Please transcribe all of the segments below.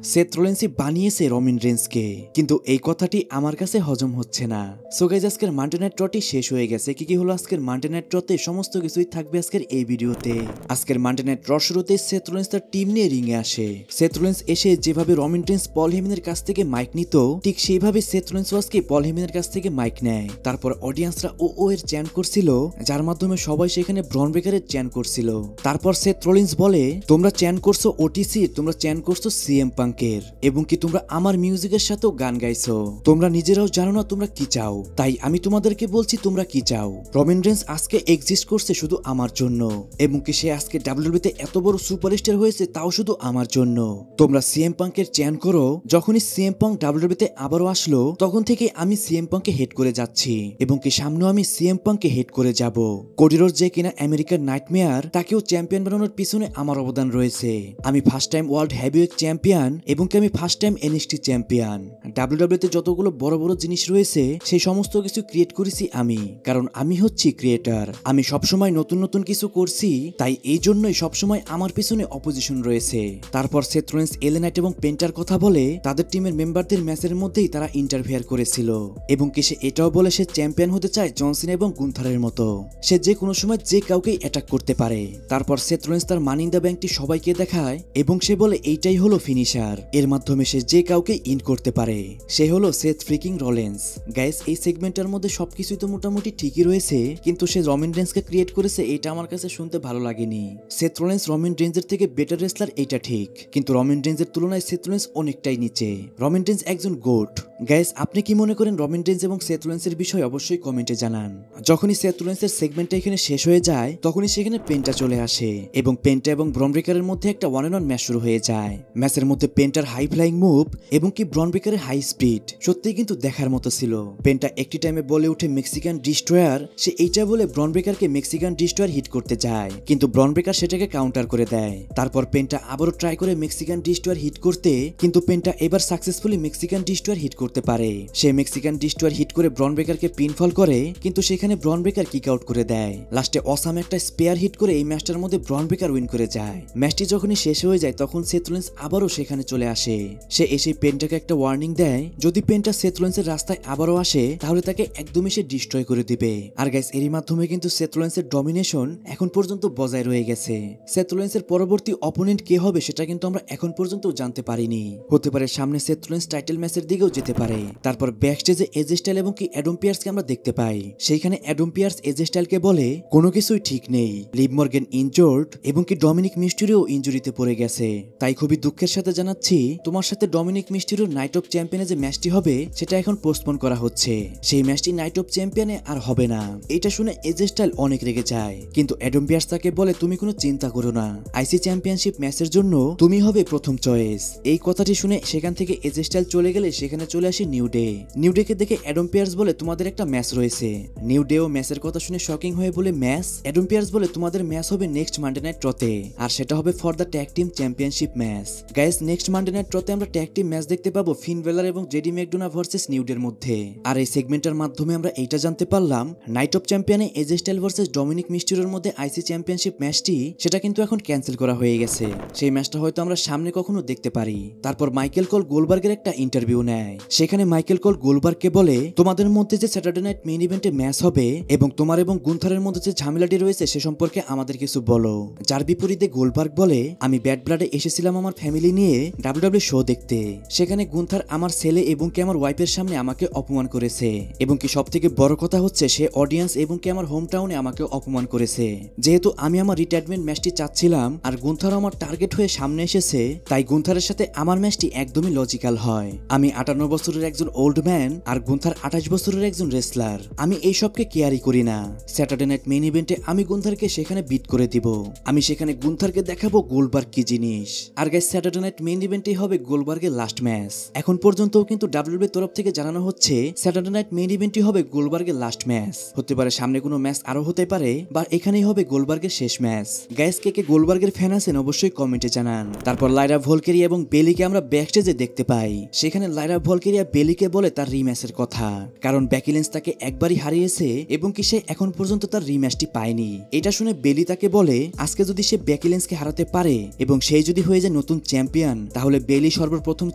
Seth রোলিন্সই বানিয়েছে রমিন রেন্সকে, কিন্তু এই কথাটি আমার কাছে হজম হচ্ছে না। সো গাইজ, আজকের মানডে নাইট ড্রটি শেষ হয়ে গেছে। কি হলো আজকের মানডে নাইট ড্রতে সমস্ত কিছুই থাকবে আজকের এই ভিডিওতে। আজকের মানডে নাইট ড্র শুরুতে সেথ রোলিন্স তার টিম নিয়ে রিংয়ে আসে। সেথ রোলিন্স এসে যেভাবে রমিন রেন্স পল হেমনের কাছ থেকে মাইক নিত, ঠিক সেইভাবে সেথ রোলিন্স আজকে পল হেমনের কাছ থেকে মাইক নেয়। তারপর অডিয়েন্সরা ও এর চ্যান করছিল, যার মাধ্যমে সবাই সেখানে ব্রন ব্রেকারের চ্যান করছিল। তারপর সেথ রোলিন্স বলে, তোমরা চ্যান করছো ওটিসির, তোমরা চ্যান করছো সিএম পাঙ্কের, এবং কি তোমরা আমার মিউজিকের সাথেও গান গাইছো। তোমরা নিজেরাও জানো না তোমরা কি চাও, তাই আমি তোমাদেরকে বলছি তোমরা কি চাও। রমিন রেন্স আজকে এক্সিস্ট করছে শুধু আমার জন্য, এবং কি সে আজকে ডাব্লিউডব্লিউতে এত বড় সুপারস্টার হয়েছে তাও শুধু আমার জন্য। তোমরা সিএম পাঙ্কের চ্যান করো। যখনই সিএম পাঙ্ক ডাব্লিউডব্লিউতে আবারও আসলো, তখন থেকে আমি সিএম পাঙ্কে হেড করে যাচ্ছি, এবং কি সামনেও আমি সিএম পাঙ্কে হেড করে যাব। কোডি রোডস যে কিনা আমেরিকার নাইটমেয়ার, তাকেও চ্যাম্পিয়ন বানানোর পিছনে আমার অবদান রয়েছে। আমি first time world heavyweight champion, এবং কি আমি ফার্স্ট টাইম এনএক্সটি চ্যাম্পিয়ন। ডাব্লিউডব্লিউতে যতগুলো বড় বড় জিনিস রয়েছে সেই সমস্ত কিছু ক্রিয়েট করেছি আমি, কারণ আমি হচ্ছি ক্রিয়েটার। আমি সবসময় নতুন নতুন কিছু করছি, তাই এই জন্যই সবসময় আমার পিছনে অপোজিশন রয়েছে। তারপর সেথ রোলিন্স এলএ নাইট এবং পেন্টার কথা বলে তাদের টিমের মেম্বারদের ম্যাচের মধ্যেই তারা ইন্টারফেয়ার করেছিল, এবং কি সে এটাও বলে সে চ্যাম্পিয়ন হতে চায় জন সিনা এবং গুন্থারের মতো। সে যে কোনো সময় যে কাউকেই অ্যাটাক করতে পারে। তারপর সেথ রোলিন্স তার মানি ইন দ্য ব্যাংকটি সবাইকে দেখায়, এবং সে বলে এইটাই হলো ফিনিশার, এর মাধ্যমে সে যে কাউকে ইন করতে পারে। সে হলো সেথ ফ্রিকিং রোলিন্স। গাইস, এই সেগমেন্টের মধ্যে সবকিছুই তো মোটামুটি ঠিকই রয়েছে, কিন্তু সে রমিন রেন্সকে ক্রিয়েট করেছে এটা আমার কাছে শুনতে ভালো লাগেনি। সেথ রোলিন্স রমিন রেন্সের থেকে বেটার রেসলার এটা ঠিক, কিন্তু রমিন রেন্সের তুলনায় সেথ রোলিন্স অনেকটাই নিচে। রমিন রেন্স একজন গোট। গাইস, আপনি কি মনে করেন রমিন রেন্স এবং সেথ রোলিন্সের বিষয়ে অবশ্যই কমেন্টে জানান। যখনই সেথ রোলিন্সের সেগমেন্টটা এখানে শেষ হয়ে যায়, তখনই সেখানে পেন্টা চলে আসে, এবং পেন্টা এবং ব্রন ব্রেকারের মধ্যে একটা ওয়ান অন ওয়ান ম্যাচ শুরু হয়ে যায়। ম্যাচের মধ্যে পেন্টার হাই ফ্লাইং মুভ এবং কি ব্রন ব্রেকারের হাই স্পিড সত্যিই কিন্তু দেখার মতো ছিল। পেন্টা একটি টাইমে বলে উঠে মেক্সিকান ডিস্ট্রয়ার, সে এইটা বলে ব্রন ব্রেকারকে মেক্সিকান ডিস্ট্রয়ার হিট করতে যায়, কিন্তু ব্রন ব্রেকার সেটাকে কাউন্টার করে দেয়। তারপর পেন্টা আবারও ট্রাই করে মেক্সিকান ডিস্ট্রয়ার হিট করতে, কিন্তু পেন্টা এবার সাকসেসফুলি মেক্সিকান ডিস্ট্রয়ার হিট করতে পারে। সে মেক্সিকান ডিস্ট্রয়ার হিট করে ব্রন ব্রেকারকে পিনফল করে, কিন্তু সেখানে ব্রন ব্রেকার কিক আউট করে দেয়। লাস্টে অসাম একটা স্পেয়ার হিট করে এই ম্যাচটার মধ্যে ব্রন ব্রেকার উইন করে যায়। ম্যাচটি যখনই শেষ হয়ে যায়, তখন সেথ রোলিন্স আবারও সেখানে চলে আসে। সে এসে পেন্টাকে একটা ওয়ার্নিং দেয়, যদি পেন্টা সেথ রোলিন্সের রাস্তায় আবারও আসে তাহলে তাকে একদমই সে ডিস্ট্রয় করে দিবে। আর গাইস, এরই মাধ্যমে কিন্তু সেথ রোলিন্সের ডমিনেশন এখন পর্যন্ত বজায় রয়ে গেছে। সেথ রোলিন্সের পরবর্তী অপোনেন্ট কে হবে সেটা কিন্তু আমরা এখন পর্যন্ত জানতে পারিনি। হতে পারে সামনে সেথ রোলিন্স টাইটেল ম্যাচের দিকেও যেতে পারে। তারপর ব্যাকস্টেজে এজে স্টাইল এবং কি অ্যাডম পিয়ার্সকে আমরা দেখতে পাই। সেইখানে অ্যাডম পিয়ার্স এজে স্টাইলকে বলে, কোনো কিছুই ঠিক নেই, লিভ মর্গান ইনজোর্ড, এবং কি ডমিনিক মিস্টেরিও ইনজুরিতে পড়ে গেছে। তাই খুবই দুঃখের সাথে জানাচ্ছি, তোমার সাথে ডমিনিক মিস্টেরিওর নাইট অফ চ্যাম্পিয়নে যে ম্যাচটি হবে সেটা এখন পোস্টপোন করা হচ্ছে। সেই ম্যাচটি নাইট অফ চ্যাম্পিয়নে আর হবে না। এটা শুনে এজে স্টাইল অনেক রেগে যায়, কিন্তু অ্যাডম পিয়ার্স তাকে বলে, তুমি কোনো চিন্তা করো না, আইসি চ্যাম্পিয়নশিপ ম্যাচের জন্য তুমি হবে প্রথম চয়েস। এই কথাটি শুনে সেখান থেকে এজে স্টাইল চলে গেলে সেখানে চলে আসে নিউ ডে। নিউ ডেকে দেখে অ্যাডম পিয়ার্স বলে, তোমাদের একটা ম্যাচ রয়েছে। নিউ ডেও ম্যাচের কথা শুনে শকিং হয়ে বলে, ম্যাচ? অ্যাডম পিয়ার্স বলে, তোমাদের ম্যাচ হবে নেক্সট মানডে নাইট ড্রতে, আর সেটা হবে for the tag team championship match. Guys, next Monday night ড্রতে আমরা ট্যাগ টিম ম্যাচ দেখতে পাবো ফিন বেলার এবং জেডি ম্যাকডোনা ভার্সেস নিউ ডের মধ্যে। আর এই সেগমেন্টের মাধ্যমে আমরা এইটা জানতে পারলাম, নাইট অফ চ্যাম্পিয়নে এজে স্টাইল ভার্সেস ডমিনিক মিস্টেরিওর মধ্যে আইসি চ্যাম্পিয়নশিপ ম্যাচটি সেটা কিন্তু এখন ক্যান্সেল করা হয়ে গেছে। সেই ম্যাচটা হয়তো আমরা সামনে কখনো দেখতে পারি। তারপর মাইকেল কোল গোলবার্গের একটা ইন্টারভিউ নেয়। সেখানে মাইকেল কোল গোলবার্গকে বলে, তোমাদের মধ্যে যে স্যাটারডে নাইট মেইন ইভেন্টে ম্যাচ হবে এবং তোমার এবং গুন্থারের মধ্যে যে ঝামেলাটি রয়েছে সে সম্পর্কে আমাদের কিছু বলো। যার বিপরীতে গোলবার্গ বলে, আমি ব্যাড ব্লাডে এসেছিলাম আমার ফ্যামিলি নিয়ে ডাব্লিউডব্লিউ শো দেখতে। সেখানে গুন্থার আমার ছেলে এবং কি আমার ওয়াইফের সামনে আমাকে অপমান করেছে, এবং কি সব থেকে বড় কথা হচ্ছে সে অডিয়েন্স এবং কি আমার হোম টাউনে আমাকে অপমান করেছে। যেহেতু আমি আমার রিটায়ারমেন্ট ম্যাচটি চাচ্ছিলাম আর গুন্থার আমার টার্গেট হয়ে সামনে এসেছে, তাই গুন্থারের সাথে আমার ম্যাচটি একদমই লজিক্যাল হয়। আমি 58 বছরের একজন ওল্ড ম্যান আর গুন্থার 28 বছরের একজন রেসলার। আমি এই সবকে কেয়ারই করি না। স্যাটারডে নাইট মেইন ইভেন্টে আমি গুন্থারকে সেখানে বিট করে দিব। আমি সেখানে গুন্থারকে দেখাবো গোলবার্গ কি জিনিস। আর গাইস, স্যাটারডে নাইট মেইন ইভেন্টেই হবে গোলবার্গের লাস্ট ম্যাচ। এখন পর্যন্তও কিন্তু ডাব্লিউডব্লিউ তরফ থেকে জানানো হচ্ছে স্যাটারডে নাইট মেইন ইভেন্টই হবে গোলবার্গের লাস্ট ম্যাচ। হতে পারে সামনে কোনো ম্যাচ আরো হতে পারে, বা এখানেই হবে গোলবার্গের শেষ ম্যাচ। গাইস, কে কে গোলবার্গের ফ্যান আছেন অবশ্যই কমেন্টে জানান। তারপর লাইরা ভলকেরি এবং বেলিকে আমরা ব্যাকস্টেজে দেখতে পাই। সেখানে লাইরা ভলকেরি ভলকেরিয়া বেলিকে বলে তার রিম্যাচের কথা, কারণ বেকি লিঞ্চ তাকে একবারই হারিয়েছে এবং কি সে এখন পর্যন্ত তার রিম্যাচটি পায়নি। এটা শুনে বেলি তাকে বলে আজকে যদি সে বেকি লিঞ্চকে হারাতে পারে এবং সেই যদি হয়ে যায় নতুন চ্যাম্পিয়ন, তাহলে বেলি সর্বপ্রথম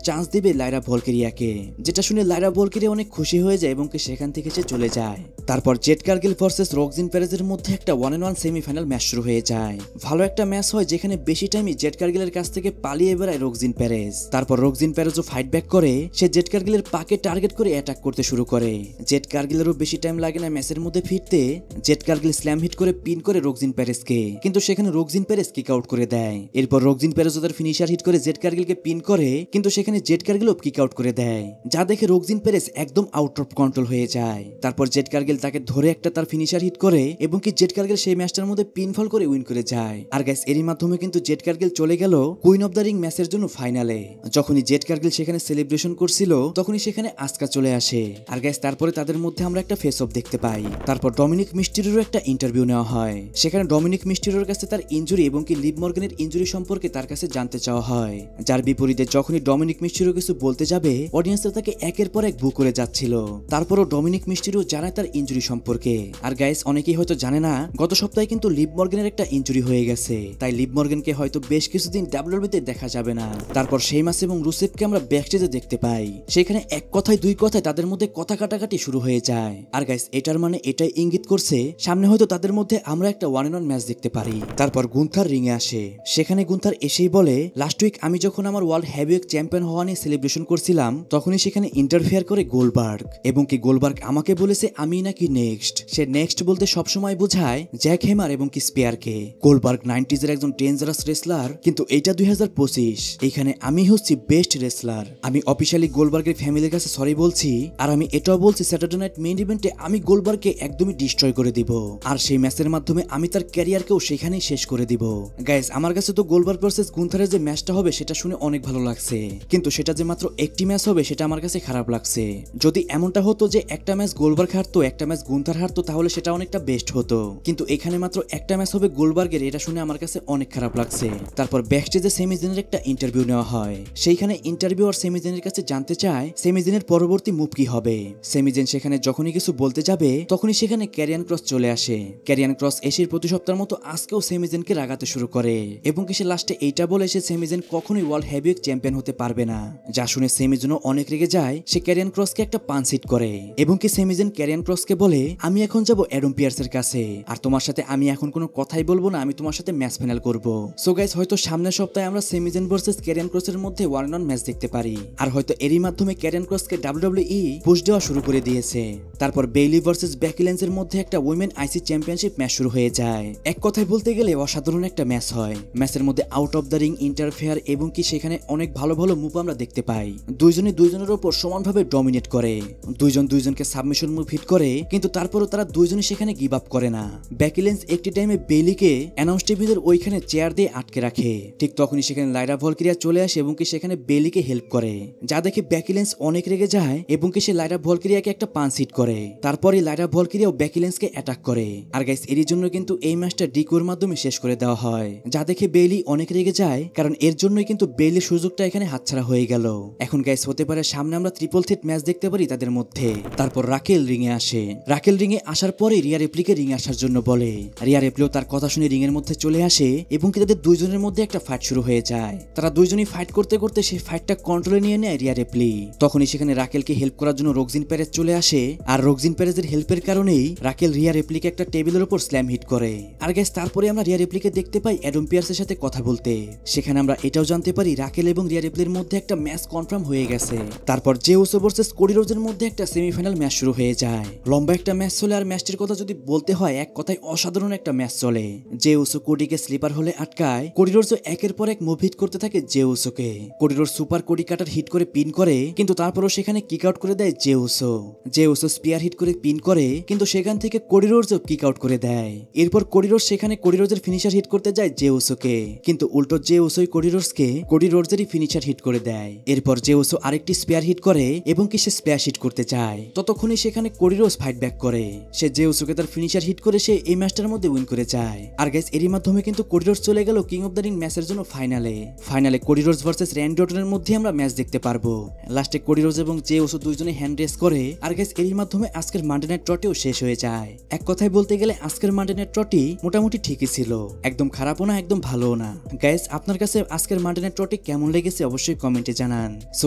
চান্স দিবে লাইরা ভলকেরিয়াকে। যেটা শুনে লাইরা ভলকেরিয়া অনেক খুশি হয়ে যায় এবং কি সেখান থেকে সে চলে যায়। তারপর জেড কার্গিল ভার্সেস রক্সিন পেরেজের মধ্যে একটা 1-on-1 সেমিফাইনাল ম্যাচ শুরু হয়ে যায়। ভালো একটা ম্যাচ হয় যেখানে বেশি টাইমই জেড কার্গিলের কাছ থেকে পালিয়ে বেড়ায় রক্সিন পেরেজ। তারপর রক্সিন পেরেজও ফাইট ব্যাক করে, সে জেড কার্গিলের পাকে টার্গেট করে অ্যাটাক করতে শুরু করে। জেড কার্গিলেরও বেশি টাইম লাগে না ম্যাচের মধ্যে ফিরতে। জেড কার্গিল স্ল্যাম হিট করে পিন করে রক্সিন পেরেজকে, কিন্তু সেখানে রক্সিন পেরেজ কিক আউট করে দেয়। এরপর রক্সিন পেরেজ তার ফিনিশার হিট করে জেড কার্গিলকে পিন করে, কিন্তু সেখানে জেড কার্গিলও কিক আউট করে দেয়, যা দেখে রক্সিন পেরেজ একদম আউট অফ কন্ট্রোল হয়ে যায়। তারপর জেড কার্গিল তাকে ধরে একটা তার ফিনিশার হিট করে এবং কি জেড কার্গিল সেই ম্যাচটার মধ্যে পিনফল করে উইন করে যায়। আর গাইস এরই মাধ্যমে কিন্তু জেড কার্গিল চলে গেল কুইন অফ দ্য রিং ম্যাচের জন্য ফাইনালে। যখনই জেড কার্গিল সেখানে সেলিব্রেশন করছিল তখনই সেখানে আসকা চলে আসে। আর গাইস তারপরে তাদের মধ্যে আমরা একটা ফেস অফ দেখতে পাই। তারপর ডমিনিক মিস্টিরিওর একটা ইন্টারভিউ নেওয়া হয়। সেখানে ডমিনিক মিস্টিরিওর কাছে তার ইনজুরি এবং কি লিভ মর্গানের ইনজুরি সম্পর্কে তার কাছে জানতে চাওয়া হয়। যার বিপরীতে যখনই ডমিনিক মিস্টিরিও কিছু বলতে যাবে অডিয়েন্সরা তাকে একের পর এক বু করে যাচ্ছিল। তারপরও ডমিনিক মিস্টিরিও জানায় তার ইনজুরি সম্পর্কে। আর গাইস অনেকেই হয়তো জানে না গত সপ্তাহে কিন্তু লিভ মর্গানের একটা ইনজুরি হয়ে গেছে, তাই লিভ মর্গানকে হয়তো বেশ কিছুদিন ডাব্লিউডব্লিউতে দেখা যাবে না। তারপর শেমাস এবং রুসেফকে আমরা ব্যাকস্টেজে দেখতে পাই। সেখানে এক কথায় দুই কথায় তাদের মধ্যে কথা কাটাকাটি শুরু হয়ে যায়। আর গাইস এটার মানে এটাই ইঙ্গিত করছে সামনে হয়তো তাদের মধ্যে আমরা একটা 1-on-1 ম্যাচ দেখতে পারি। তারপর গুন্থার রিংয়ে আসে। সেখানে গুন্থার এসেই বলে লাস্ট উইক আমি যখন আমার ওয়ার্ল্ড হেভিওয়েট চ্যাম্পিয়ন হওয়া নিয়ে সেলিব্রেশন করছিলাম তখনই সেখানে ইন্টারফেয়ার করে গোলবার্গ, এবং কি গোলবার্গ আমাকে বলেছে আমি নাকি নেক্সট। সে নেক্সট বলতে সবসময় বোঝায় জ্যাক হেমার এবং কি স্পিয়ারকে। গোলবার্গ 90s এর একজন ডেঞ্জারাস রেসলার, কিন্তু এইটা 2025, এইখানে আমি হচ্ছি বেস্ট রেসলার। আমি অফিশিয়ালি গোলবার্গের ফ্যামিলির কাছে সরি বলছি, আর আমি এটাও বলছি স্যাটারডে নাইট মেইন ইভেন্টে আমি গোলবার্গকে একদমই ডিস্ট্রয় করে দিব, আর সেই ম্যাচের মাধ্যমে আমি তার ক্যারিয়ারকেও সেখানেই শেষ করে দিব। গাইস আমার কাছে তো গোলবার্গ ভার্সেস গুন্থারের যে ম্যাচটা হবে সেটা শুনে অনেক ভালো লাগছে, কিন্তু সেটা যে মাত্র একটি ম্যাচ হবে সেটা আমার কাছে খারাপ লাগছে। যদি এমনটা হতো যে একটা ম্যাচ গোলবার্গ হারতো একটা ম্যাচ গুন্থার হারতো তাহলে সেটা অনেকটা বেস্ট হতো, কিন্তু এখানে মাত্র একটা ম্যাচ হবে গোলবার্গের, এটা শুনে আমার কাছে অনেক খারাপ লাগছে। তারপর ব্যাকস্টেজে সেমিজেনের একটা ইন্টারভিউ নেওয়া হয়। সেইখানে ইন্টারভিউয়ার সেমিজেনের কাছে জানতে চায় সেমিজেনের পরবর্তী মুভ কি হবে। সেমিজেন সেখানে যখনই কিছু বলতে যাবে তখনই সেখানে ক্যারিয়ান ক্রস চলে আসে। ক্যারিয়ান ক্রস এসে প্রতি সপ্তাহের মতো আজকেও সেমিজেনকে রাগাতে শুরু করে এবং কি সে লাস্টে এইটা বলে সে সেমিজেন কখনোই ওয়ার্ল্ড হেভিওয়েট চ্যাম্পিয়ন হতে পারবে না, যা শুনে সেমিজেনও অনেক রেগে যায়। সে ক্যারিয়ান ক্রসকে একটা পাঞ্চ হিট করে এবং কি সেমিজেন ক্যারিয়ান ক্রসকে বলে আমি এখন যাব অ্যাডম পিয়ার্সের কাছে, আর তোমার সাথে আমি এখন কোনো কথাই বলবো না, আমি তোমার সাথে ম্যাচ ফাইনাল করব। সো গাইস হয়তো সামনের সপ্তাহে আমরা সেমিজেন ভার্সেস ক্যারিয়ান ক্রসের মধ্যে 1-on-1 ম্যাচ দেখতে পারি, আর হয়তো এরই মাধ্যমে ক্যারিয়ান ক্রসকে ডাব্লিউডব্লিউই পুশ দেওয়া শুরু করে দিয়েছে। তারপর বেইলি ভার্সেস বেকি লিঞ্চের মধ্যে একটা উইমেন আইসি চ্যাম্পিয়নশিপ ম্যাচ শুরু হয়ে যায়। এক কথায় বলতে গেলে অসাধারণ একটা ম্যাচ হয়। ম্যাচের মধ্যে out of the ring interfere এবং কি সেখানে অনেক ভালো ভালো মুভ আমরা দেখতে পাই। দুইজনই দুইজনের উপর সমানভাবে ডমিনেট করে, দুইজন দুইজনকে সাবমিশন মুভ হিট করে, কিন্তু তারপরও তারা দুইজনই সেখানে গিভ আপ করে না। বেকি লিঞ্চ একটি টাইমে বেইলিকে অ্যানাউন্স টেবিলের ওইখানে চেয়ার দিয়ে আটকে রাখে। ঠিক তখনই সেখানে লাইরা ভলকেরিয়া চলে আসে এবং কি সেখানে বেইলিকে হেল্প করে, যা দেখে বেকি লিঞ্চ অনেক রেগে যায় এবং কি সে লাইরা ভলকেরিয়াকে একটা পাঞ্চ হিট করে। তারপরে লাইরা ভলকেরিয়াও বেকি লিঞ্চকে অ্যাটাক করে। আর গাইস এর জন্য কিন্তু এই ম্যাচটা ডিকোর মাধ্যমে শেষ করে দেওয়া হয়, যা দেখে বেইলি অনেক রেগে যায়, কারণ এর জন্যই কিন্তু বেইলির সুযোগটা এখানে হাতছাড়া হয়ে গেল। এখন গাইস হতে পারে সামনে আমরা ট্রিপল থ্রেট ম্যাচ দেখতে পারি তাদের মধ্যে। তারপর রাকেল রিংয়ে আসে। রাকেল রিংয়ে আসার পরে রিয়া রিপ্লিকে রিং আসার জন্য বলে। রিয়া রিপ্লিও তার কথা শুনে রিং এর মধ্যে চলে আসে এবং কি তাদের দুইজনের মধ্যে একটা ফাইট শুরু হয়ে যায়। তারা দুইজনই ফাইট করতে করতে সেই ফাইটটা কন্ট্রোলে নিয়ে নেয় রিয়া রিপ্লি। তখনই সেখানে রাকেলকে হেল্প করার জন্য রক্সিন পেরেজ চলে আসে, আর রক্সিন পেরেজের হেল্পের কারণেই রাকেল রিয়া রিপ্লিকে একটা টেবিলের উপর স্ল্যাম হিট করে। আর গাইস তারপরে আমরা রিয়া রিপ্লিকে দেখতে পাই অ্যাডম পিয়ার্সের সাথে কথা বলতে। সেখানে আমরা এটাও জানতে পারি রাকেল এবং রিয়া রিপ্লির মধ্যে একটা ম্যাচ কনফার্ম হয়ে গেছে। তারপর জে উসো ভার্সেস কোডি রোডসের মধ্যে একটা সেমিফাইনাল ম্যাচ শুরু হয়ে যায়। লম্বা একটা ম্যাচ চলে, আর ম্যাচটির কথা যদি বলতে হয় এক কথায় অসাধারণ একটা ম্যাচ চলে। জে উসো কোডিকে স্লিপার হলে আটকায়, কোডি রোডসও একের পর এক মুভ হিট করতে থাকে জে উসোকে। Cody Rhodes super Cody cutter hit করে পিন করে, কিন্তু তারপরও সেখানে কিক আউট করে দেয় Jey Uso. Jey Uso spear hit করে পিন করে, কিন্তু সেখান থেকে কোডি রোডসও কিক আউট করে দেয়। এরপর কোডি রোডস সেখানে কোডি রোডসের ফিনিশার হিট করতে যায় জে উসোকে, কিন্তু উল্টো জে উসোই কোডি রোডসকে কোডি রোডসেরই ফিনিশার হিট করে দেয়। এরপর জে উসো আরেকটি স্পেয়ার হিট করে এবং কি সে স্প্ল্যাশ হিট করতে চায়, ততক্ষণই সেখানে কোডি রোডস ফাইট ব্যাক করে। সে জে উসোকে তার ফিনিশার হিট করে সে এই ম্যাচটার মধ্যে উইন করে যায়। আর গাইস এরই মাধ্যমে কিন্তু কোডি রোডস চলে গেল কিং অফ দ্য রিং ম্যাচের জন্য ফাইনালে কোডি রোডস ভার্সেস র্যান্ডি অর্টনের মধ্যে আমরা ম্যাচ দেখতে পারবো। লাস্টে লাস্টে কোডি রোজ এবং জে ওসো দুইজনে হ্যান্ড রেস করে। আর গাইস এরই মাধ্যমে আজকের মানডে নাইট রটিও শেষ হয়ে যায়। এক কথায় বলতে গেলে আজকের মানডে নাইট রটি মোটামুটি ঠিকই ছিল, একদম খারাপও না একদম ভালোও না। গাইস আপনার কাছে আজকের মানডে নাইট রটি কেমন লেগেছে অবশ্যই কমেন্টে জানান। সো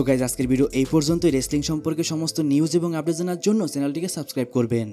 গাইস আজকের ভিডিও এই পর্যন্তই। রেসলিং সম্পর্কে সমস্ত নিউজ এবং আপডেট জানার জন্য চ্যানেলটিকে সাবস্ক্রাইব করবেন।